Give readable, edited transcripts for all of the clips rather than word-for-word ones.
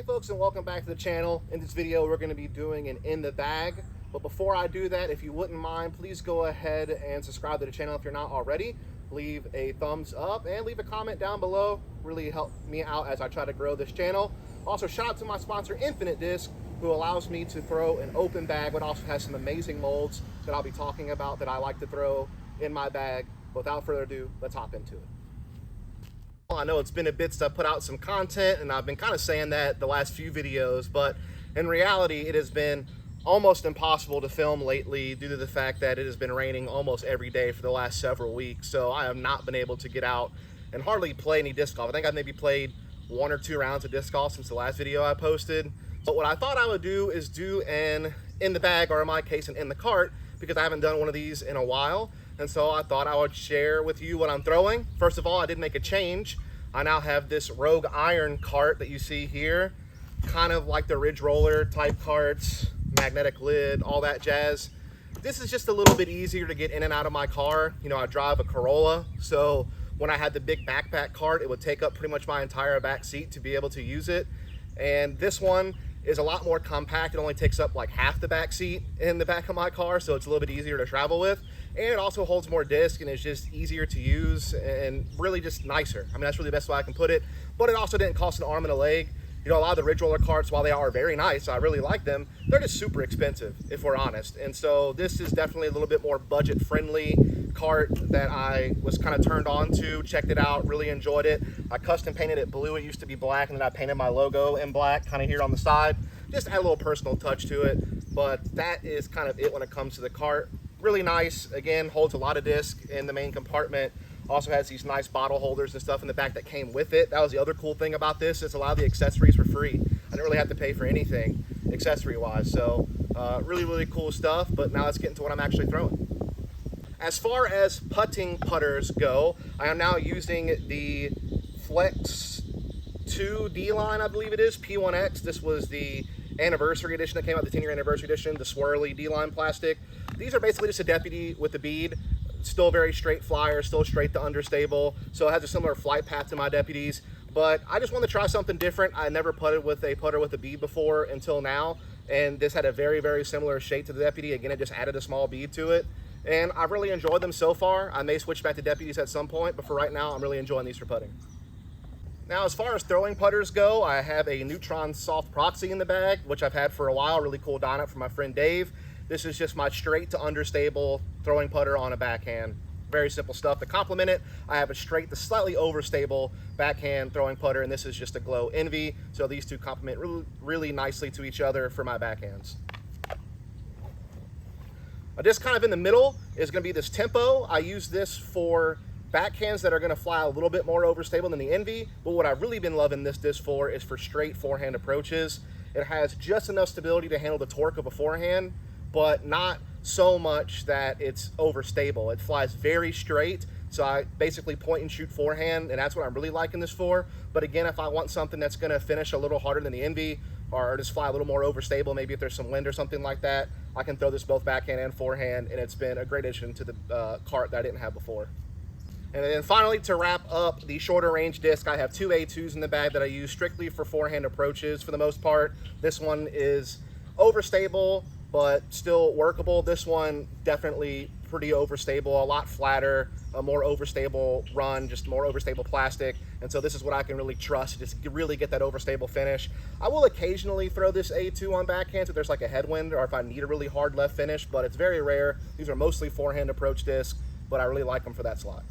Hey folks, and welcome back to the channel. In this video we're going to be doing an in the bag, but before I do that, if you wouldn't mind, please go ahead and subscribe to the channel if you're not already. Leave a thumbs up and leave a comment down below. Really help me out as I try to grow this channel. Also, shout out to my sponsor Infinite Disc, who allows me to throw an open bag, but also has some amazing molds that I'll be talking about that I like to throw in my bag. Without further ado, let's hop into it. I know it's been a bit since I put out some content, and I've been kind of saying that the last few videos, but in reality it has been almost impossible to film lately due to the fact that it has been raining almost every day for the last several weeks. So I have not been able to get out and hardly play any disc golf. I think I've maybe played 1 or 2 rounds of disc golf since the last video I posted. But what I thought I would do is do an in the bag, or in my case an in the cart, because I haven't done one of these in a while. And so I thought I would share with you what I'm throwing. First of all, I did make a change. I now have this Rogue Iron cart that you see here, kind of like the Ridge Roller type carts, magnetic lid, all that jazz. This is just a little bit easier to get in and out of my car. You know, I drive a Corolla, so when I had the big backpack cart, it would take up pretty much my entire back seat to be able to use it. And this one is a lot more compact. It only takes up like half the back seat in the back of my car, so it's a little bit easier to travel with. And it also holds more disc and is just easier to use and really just nicer. I mean, that's really the best way I can put it. But it also didn't cost an arm and a leg. You know, a lot of the Ridge Roller carts, while they are very nice, I really like them, they're just super expensive, if we're honest. And so this is definitely a little bit more budget-friendly cart that I was kind of turned on to, checked it out, really enjoyed it. I custom painted it blue. It used to be black, and then I painted my logo in black, kind of here on the side. Just add a little personal touch to it. But that is kind of it when it comes to the cart. Really nice. Again, holds a lot of disc in the main compartment. Also has these nice bottle holders and stuff in the back that came with it. That was the other cool thing about this, is a lot of the accessories were free. I didn't really have to pay for anything accessory wise. So really cool stuff. But now let's get into what I'm actually throwing. As far as putting putters go, I am now using the Flex 2 D-line, I believe it is, P1X. This was the anniversary edition that came out, the 10-year anniversary edition, the swirly D-line plastic. These are basically just a deputy with the bead. Still very straight flyer, still straight to understable, so it has a similar flight path to my deputies. But I just wanted to try something different. I never putted with a putter with a bead before until now, and this had a very similar shape to the deputy. Again, it just added a small bead to it, and I've really enjoyed them so far. I may switch back to deputies at some point, but for right now, I'm really enjoying these for putting. Now, as far as throwing putters go, I have a Neutron Soft Proxy in the bag, which I've had for a while. Really cool dyno from my friend Dave. This is just my straight to understable throwing putter on a backhand. Very simple stuff. To complement it, I have a straight to slightly overstable backhand throwing putter, and this is just a Glow Envy. So these two complement really nicely to each other for my backhands. Just kind of in the middle is going to be this Tempo. I use this for backhands that are going to fly a little bit more overstable than the Envy, but what I've really been loving this disc for is for straight forehand approaches. It has just enough stability to handle the torque of a forehand, but not so much that it's overstable. It flies very straight, so I basically point and shoot forehand, and that's what I'm really liking this for. But again, if I want something that's going to finish a little harder than the Envy, or just fly a little more overstable, maybe if there's some wind or something like that, I can throw this both backhand and forehand, and it's been a great addition to the cart that I didn't have before. And then finally, to wrap up the shorter range disc, I have 2 A2s in the bag that I use strictly for forehand approaches for the most part. This one is overstable, but still workable. This one definitely pretty overstable, a lot flatter, a more overstable run, just more overstable plastic. And so this is what I can really trust, just really get that overstable finish. I will occasionally throw this A2 on backhands if there's like a headwind or if I need a really hard left finish, but it's very rare. These are mostly forehand approach discs, but I really like them for that slot.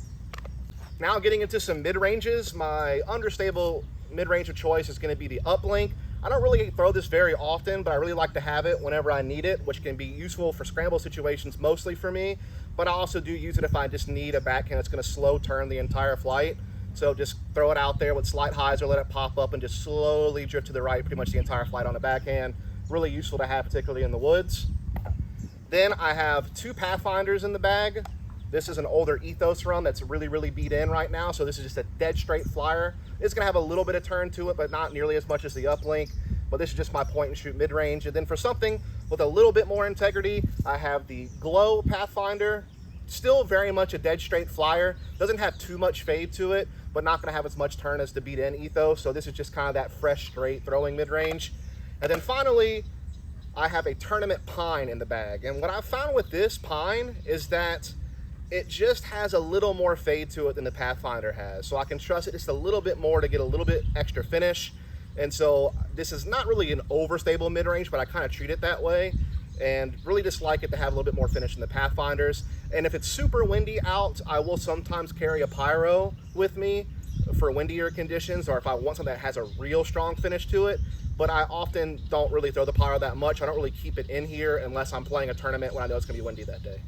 Now getting into some mid-ranges, my understable mid-range of choice is going to be the Uplink. I don't really throw this very often, but I really like to have it whenever I need it, which can be useful for scramble situations mostly for me, but I also do use it if I just need a backhand that's going to slow turn the entire flight. So just throw it out there with slight highs or let it pop up and just slowly drift to the right pretty much the entire flight on a backhand. Really useful to have, particularly in the woods. Then I have 2 Pathfinders in the bag. This is an older Ethos run that's really beat in right now, so this is just a dead straight flyer. It's going to have a little bit of turn to it, but not nearly as much as the Uplink. But this is just my point and shoot mid-range. And then for something with a little bit more integrity, I have the Glow Pathfinder. Still very much a dead straight flyer. Doesn't have too much fade to it, but not gonna have as much turn as the beat in ethos. So this is just kind of that fresh, straight throwing mid-range. And then finally, I have a tournament pine in the bag. And what I've found with this pine is that it just has a little more fade to it than the Pathfinder has. So I can trust it just a little bit more to get a little bit extra finish. And so this is not really an overstable mid-range, but I kind of treat it that way. And really just like it to have a little bit more finish than the Pathfinders. And if it's super windy out, I will sometimes carry a pyro with me for windier conditions, or if I want something that has a real strong finish to it. But I often don't really throw the pyro that much. I don't really keep it in here unless I'm playing a tournament when I know it's gonna be windy that day.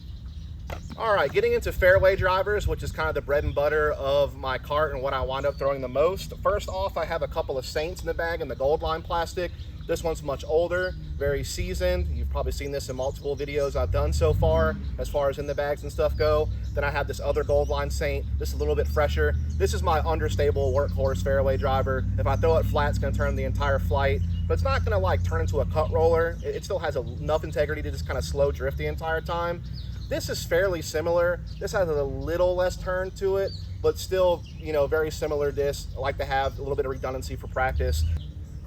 All right, getting into fairway drivers, which is kind of the bread and butter of my cart and what I wind up throwing the most. First off, I have a couple of Saints in the bag in the gold line plastic. This one's much older, very seasoned. You've probably seen this in multiple videos I've done so far as in the bags and stuff go. Then I have this other gold line Saint. This is a little bit fresher. This is my understable workhorse fairway driver. If I throw it flat, it's gonna turn the entire flight, but it's not gonna like turn into a cut roller. It still has enough integrity to just kind of slow drift the entire time. This is fairly similar. This has a little less turn to it, but still, you know, very similar disc. I like to have a little bit of redundancy for practice.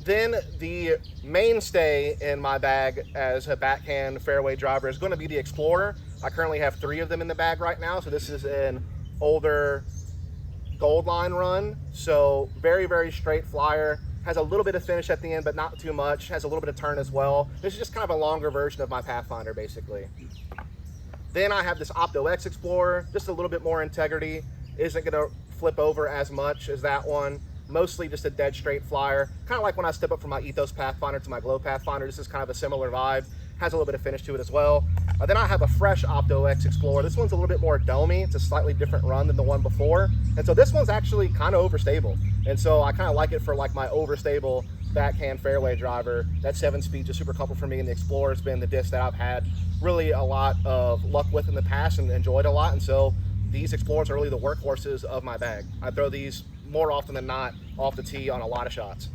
Then the mainstay in my bag as a backhand fairway driver is going to be the Explorer. I currently have 3 of them in the bag right now. So this is an older gold line run. So very, very straight flyer. Has a little bit of finish at the end, but not too much. Has a little bit of turn as well. This is just kind of a longer version of my Pathfinder, basically. Then I have this Opto X Explorer, just a little bit more integrity. Isn't gonna flip over as much as that one. Mostly just a dead straight flyer. Kind of like when I step up from my Ethos Pathfinder to my Glow Pathfinder. This is kind of a similar vibe. Has a little bit of finish to it as well. Then I have a fresh Opto X Explorer. This one's a little bit more domey. It's a slightly different run than the one before. And so this one's actually kind of overstable. And so I kind of like it for like my overstable backhand fairway driver. That 7-speed is super coupled for me, and the Explorer's been the disc that I've had really a lot of luck with in the past and enjoyed a lot. And so these Explorers are really the workhorses of my bag. I throw these more often than not off the tee on a lot of shots.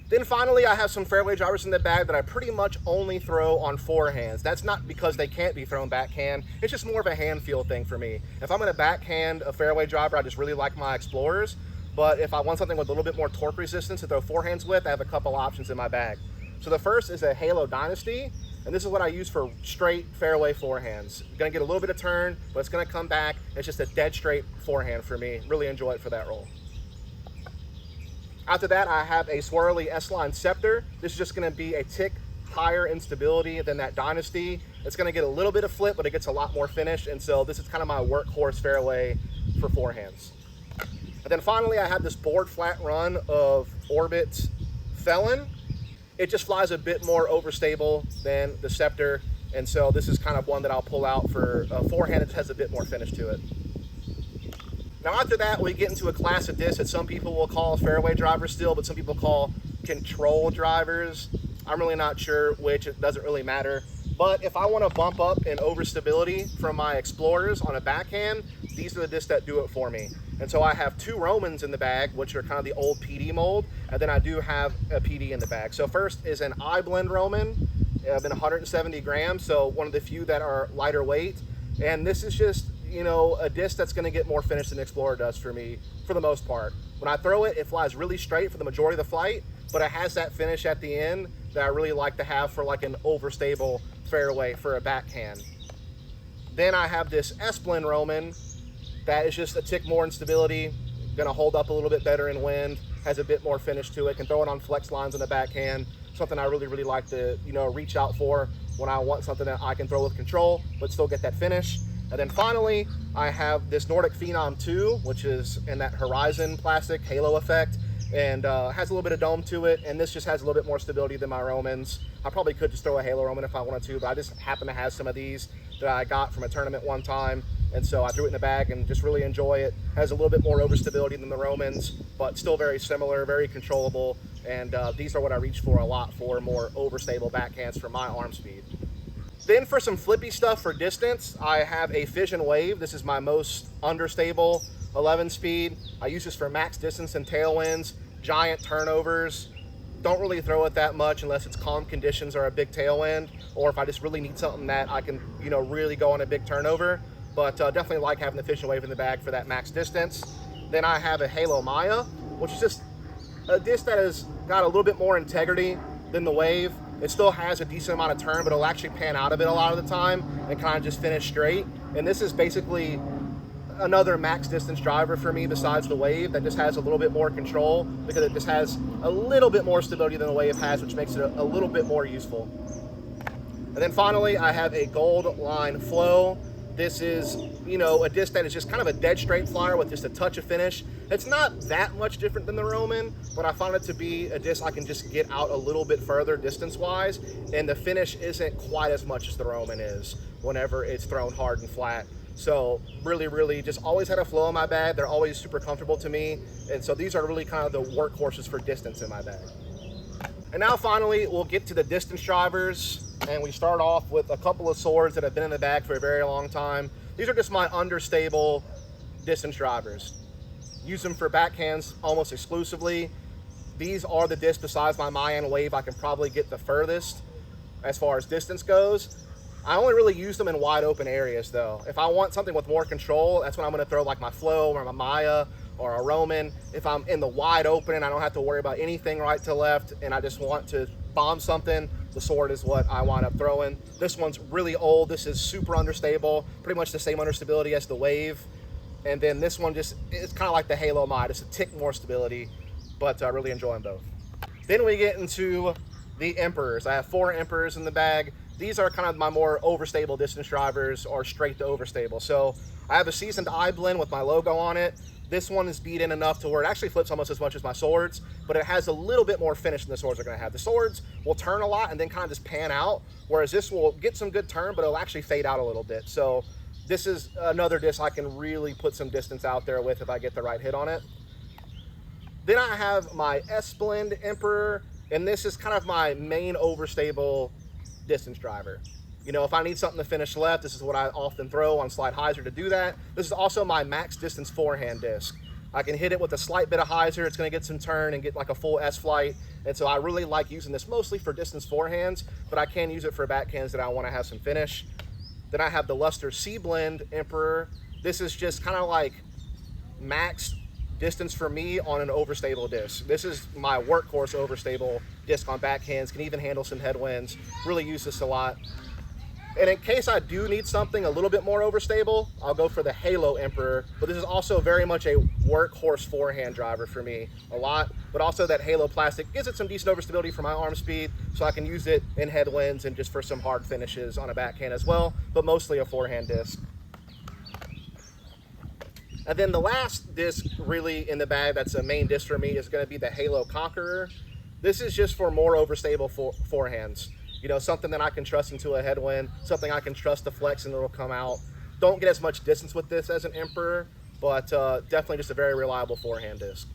Then finally, I have some fairway drivers in the bag that I pretty much only throw on forehands. That's not because they can't be thrown backhand. It's just more of a hand feel thing for me. If I'm gonna backhand a fairway driver, I just really like my Explorers. But if I want something with a little bit more torque resistance to throw forehands with, I have a couple options in my bag. So the first is a Halo Dynasty. And this is what I use for straight fairway forehands. You're gonna get a little bit of turn, but it's gonna come back. It's just a dead straight forehand for me. Really enjoy it for that role. After that, I have a swirly S-Line Scepter. This is just gonna be a tick higher in stability than that Dynasty. It's gonna get a little bit of flip, but it gets a lot more finish. And so this is kind of my workhorse fairway for forehands. And then finally, I have this board flat run of Orbit Felon. It just flies a bit more overstable than the Scepter, and so this is kind of one that I'll pull out for forehand. It just has a bit more finish to it. Now after that, we get into a class of discs that some people will call fairway drivers still, but some people call control drivers. I'm really not sure which, it doesn't really matter. But if I want to bump up in overstability from my Explorers on a backhand, these are the discs that do it for me. And so I have 2 Romans in the bag, which are kind of the old PD mold, and then I do have a PD in the bag. So first is an iBlend Roman, been 170 grams, so one of the few that are lighter weight. And this is just, you know, a disc that's gonna get more finish than the Explorer does for me, for the most part. When I throw it, it flies really straight for the majority of the flight, but it has that finish at the end that I really like to have for like an overstable fairway for a backhand. Then I have this S-Blend Roman that is just a tick more in stability, gonna hold up a little bit better in wind, has a bit more finish to it, can throw it on flex lines in the backhand, something I really, really like to, you know, reach out for when I want something that I can throw with control, but still get that finish. And then finally, I have this Nordic Phenom 2, which is in that Horizon plastic halo effect, and has a little bit of dome to it, and this just has a little bit more stability than my Romans. I probably could just throw a Halo Roman if I wanted to, but I just happen to have some of these that I got from a tournament one time, and so I threw it in the bag and just really enjoy it. Has a little bit more overstability than the Romans, but still very similar, very controllable, and these are what I reach for a lot for more overstable backhands for my arm speed. Then for some flippy stuff for distance, I have a Fission Wave. This is my most understable 11 speed. I use this for max distance and tailwinds, giant turnovers. Don't really throw it that much unless it's calm conditions or a big tailwind, or if I just really need something that I can, you know, really go on a big turnover. But definitely like having the Fission Wave in the bag for that max distance. Then I have a Halo Maya, which is just a disc that has got a little bit more integrity than the Wave. It still has a decent amount of turn, but it'll actually pan out of it a lot of the time and kind of just finish straight. And this is basically another max distance driver for me besides the Wave that just has a little bit more control, because it just has a little bit more stability than the Wave has, which makes it a little bit more useful. And then finally, I have a Gold Line Flow. This is, you know, a disc that is just kind of a dead straight flyer with just a touch of finish. It's not that much different than the Roman, but I found it to be a disc I can just get out a little bit further distance-wise, and the finish isn't quite as much as the Roman is whenever it's thrown hard and flat. So really just always had a flow in my bag. They're always super comfortable to me, and so these are really kind of the workhorses for distance in my bag. And now finally, we'll get to the distance drivers. And we start off with a couple of swords that have been in the bag for a very long time. These are just my understable distance drivers. Use them for backhands almost exclusively. These are the discs besides my Mayan Wave I can probably get the furthest as far as distance goes. I only really use them in wide open areas though. If I want something with more control, that's when I'm gonna throw like my Flow or my Maya or a Roman. If I'm in the wide open and I don't have to worry about anything right to left and I just want to bomb something, the sword is what I wind up throwing. This one's really old. This is super understable, pretty much the same understability as the Wave. And then this one just, it's kind of like the Halo Mod, just a tick more stability, but I really enjoy them both. Then we get into the Emperors. I have 4 Emperors in the bag. These are kind of my more overstable distance drivers, or straight to overstable. So I have a Seasoned Eye blend with my logo on it. This one is beat in enough to where it actually flips almost as much as my swords, but it has a little bit more finish than the swords are going to have. The swords will turn a lot and then kind of just pan out, whereas this will get some good turn, but it'll actually fade out a little bit. So this is another disc I can really put some distance out there with if I get the right hit on it. Then I have my S-Blend Emperor, and this is kind of my main overstable distance driver. You know, if I need something to finish left, this is what I often throw on slide hyzer to do that. This is also my max distance forehand disc. I can hit it with a slight bit of hyzer. It's going to get some turn and get like a full S flight. And so I really like using this mostly for distance forehands, but I can use it for backhands that I want to have some finish. Then I have the Luster C-Blend Emperor. This is just kind of like max distance for me on an overstable disc. This is my workhorse overstable disc on backhands, can even handle some headwinds. Really use this a lot. And in case I do need something a little bit more overstable, I'll go for the Halo Emperor. But this is also very much a workhorse forehand driver for me a lot. But also that Halo plastic gives it some decent overstability for my arm speed, so I can use it in headwinds and just for some hard finishes on a backhand as well, but mostly a forehand disc. And then the last disc really in the bag that's a main disc for me is going to be the Halo Conqueror. This is just for more overstable forehands. You know, something that I can trust into a headwind, something I can trust to flex and it'll come out. Don't get as much distance with this as an Emperor, but definitely just a very reliable forehand disc.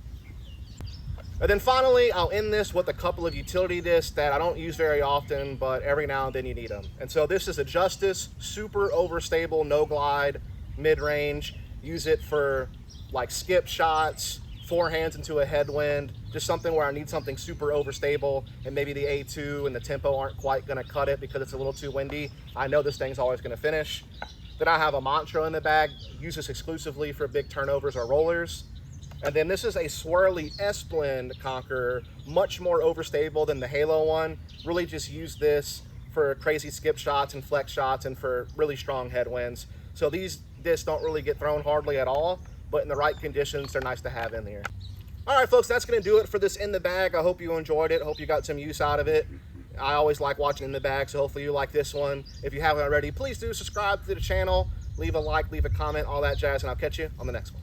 And then finally, I'll end this with a couple of utility discs that I don't use very often, but every now and then you need them. And so this is a Justice, super overstable, no glide, mid-range. Use it for like skip shots, forehands into a headwind, just something where I need something super overstable and maybe the A2 and the tempo aren't quite gonna cut it because it's a little too windy. I know this thing's always gonna finish. Then I have a Montreux in the bag, use this exclusively for big turnovers or rollers. And then this is a swirly S-Blend Conqueror, much more overstable than the Halo one. Really just use this for crazy skip shots and flex shots and for really strong headwinds. So these discs don't really get thrown hardly at all, but in the right conditions, they're nice to have in here. All right, folks, that's going to do it for this In the Bag. I hope you enjoyed it. I hope you got some use out of it. I always like watching In the Bag, so hopefully you like this one. If you haven't already, please do subscribe to the channel, leave a like, leave a comment, all that jazz, and I'll catch you on the next one.